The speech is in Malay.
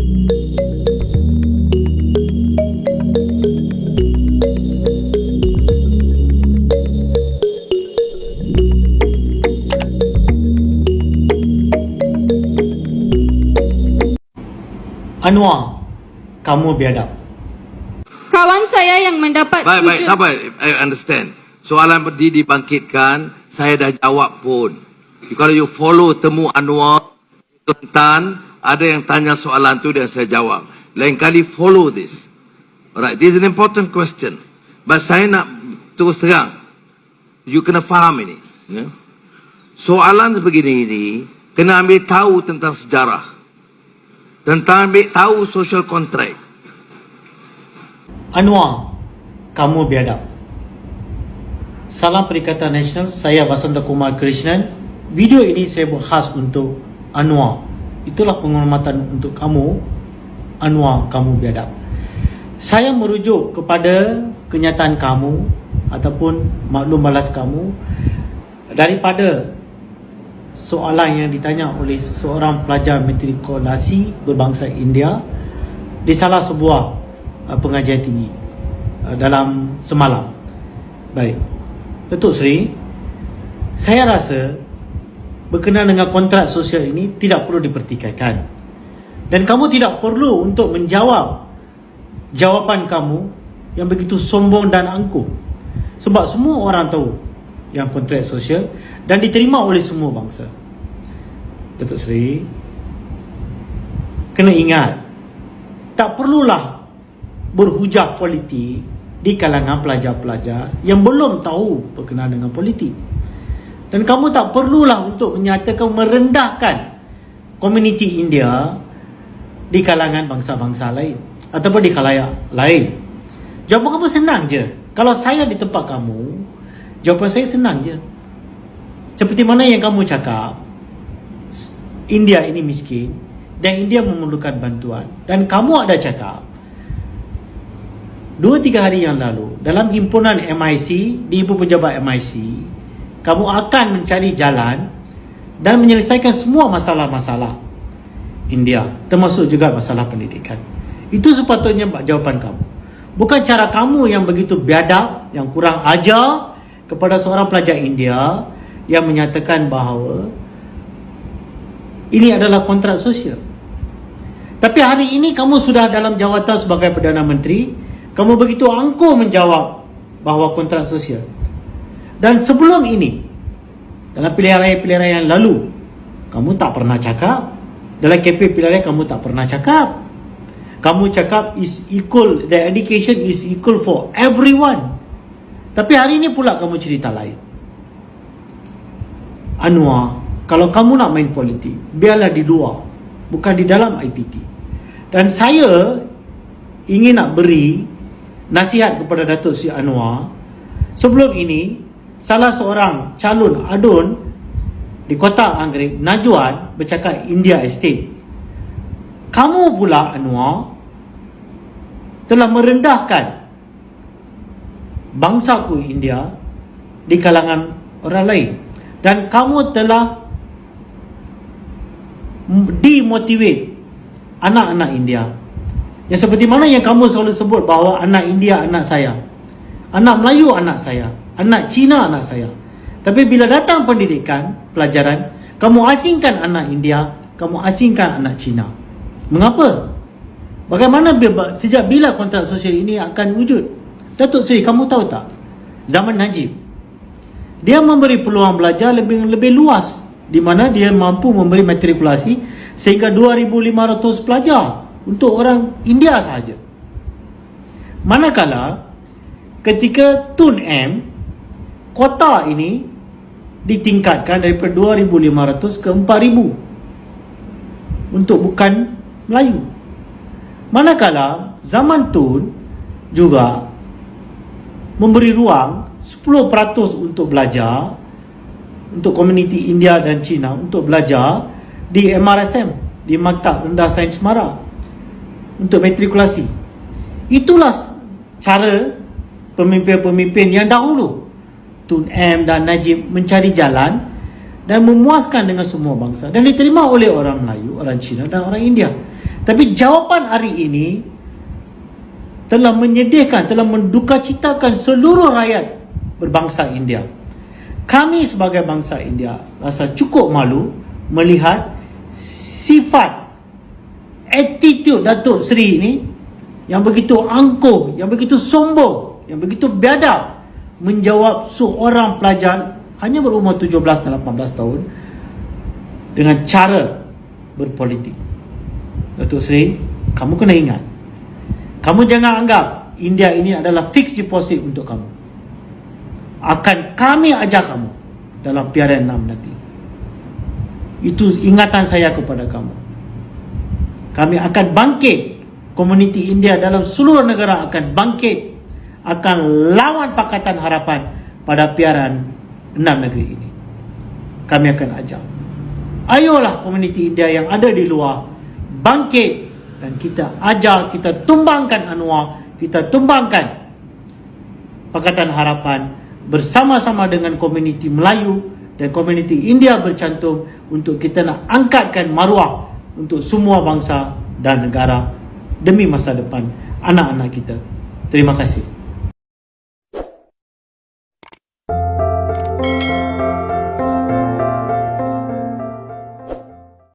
Anwar, kamu biadab. Kawan saya yang mendapat Baik, tak baik. I understand. Soalan dibangkitkan, saya dah jawab pun. Kalau you follow temu Anwar, Tan, ada yang tanya soalan tu dan saya jawab. Lain kali follow this. Alright, this is an important question. But saya nak terus terang. You kena faham ini. Ya? Soalan sebegini ini, kena ambil tahu tentang sejarah. Tentang ambil tahu social contract. Anwar, kamu biadab. Salam Perikatan Nasional, saya Vasanta Kumar Krishnan. Video ini saya buat khas untuk Anwar. Itulah penghormatan untuk kamu, Anwar, kamu biadab. Saya merujuk kepada kenyataan kamu ataupun maklum balas kamu daripada soalan yang ditanya oleh seorang pelajar matrikulasi berbangsa India di salah sebuah pengajian tinggi dalam semalam. Baik, Datuk Seri, saya rasa berkenaan dengan kontrak sosial ini tidak perlu dipertikaikan, dan kamu tidak perlu untuk menjawab jawapan kamu yang begitu sombong dan angkuh, sebab semua orang tahu yang kontrak sosial dan diterima oleh semua bangsa. Datuk Seri, kena ingat, tak perlulah berhujah politik di kalangan pelajar-pelajar yang belum tahu berkenaan dengan politik. Dan kamu tak perlulah untuk menyatakan merendahkan komuniti India di kalangan bangsa-bangsa lain ataupun di khalayak lain. Jawapan kamu senang je. Kalau saya di tempat kamu, jawapan saya senang je. Seperti mana yang kamu cakap, India ini miskin dan India memerlukan bantuan. Dan kamu ada cakap 2-3 hari yang lalu dalam himpunan MIC, di Ibu Pejabat MIC, kamu akan mencari jalan dan menyelesaikan semua masalah-masalah India, termasuk juga masalah pendidikan. Itu sepatutnya jawapan kamu. Bukan cara kamu yang begitu biadab, yang kurang ajar kepada seorang pelajar India yang menyatakan bahawa ini adalah kontrak sosial. Tapi hari ini kamu sudah dalam jawatan sebagai Perdana Menteri, kamu begitu angkuh menjawab bahawa kontrak sosial. Dan sebelum ini, dalam pilihan raya yang lalu, kamu tak pernah cakap. Dalam kempen pilihan raya kamu tak pernah cakap. Kamu cakap is equal, the education is equal for everyone. Tapi hari ini pula kamu cerita lain. Anwar, kalau kamu nak main politik, biarlah di luar, bukan di dalam IPT. Dan saya ingin nak beri nasihat kepada Datuk Seri Anwar. Sebelum ini, salah seorang calon adun di Kota Anggerik, Najwan, bercakap India Estate. Kamu pula, Anwar, telah merendahkan bangsaku India di kalangan orang lain. Dan kamu telah demotivate anak-anak India. Yang seperti mana yang kamu selalu sebut bahawa anak India anak saya, anak Melayu anak saya, anak Cina anak saya. Tapi bila datang pendidikan, pelajaran, kamu asingkan anak India, kamu asingkan anak Cina. Mengapa? Bagaimana sejak bila kontrak sosial ini akan wujud? Datuk Seri, kamu tahu tak? Zaman Najib, dia memberi peluang belajar lebih luas, di mana dia mampu memberi matrikulasi sehingga 2,500 pelajar untuk orang India sahaja. Manakala ketika Tun M, kota ini ditingkatkan daripada 2,500 ke 4,000 untuk bukan Melayu. Manakala zaman Tun juga memberi ruang 10% untuk belajar, untuk komuniti India dan Cina untuk belajar di MRSM, di Maktab Rendah Sains Mara, untuk matrikulasi. Itulah cara pemimpin-pemimpin yang dahulu, Tun M dan Najib, mencari jalan dan memuaskan dengan semua bangsa dan diterima oleh orang Melayu, orang Cina dan orang India. Tapi jawapan hari ini telah menyedihkan, telah mendukacitakan seluruh rakyat berbangsa India. Kami sebagai bangsa India rasa cukup malu melihat sifat, attitude Datuk Seri ini yang begitu angkuh, yang begitu sombong, yang begitu biadab menjawab seorang pelajar hanya berumur 17 dan 18 tahun dengan cara berpolitik. Datuk Seri, kamu kena ingat, kamu jangan anggap India ini adalah fixed deposit untuk kamu. Akan kami ajar kamu dalam PRN 6 nanti. Itu ingatan saya kepada kamu. Kami akan bangkit. Komuniti India dalam seluruh negara akan bangkit, akan lawan Pakatan Harapan pada PRN 6 negeri ini. Kami akan ajar. Ayolah komuniti India yang ada di luar bangkit dan kita ajar, kita tumbangkan Anwar, kita tumbangkan Pakatan Harapan bersama-sama dengan komuniti Melayu dan komuniti India bercantum untuk kita nak angkatkan maruah untuk semua bangsa dan negara demi masa depan anak-anak kita. Terima kasih.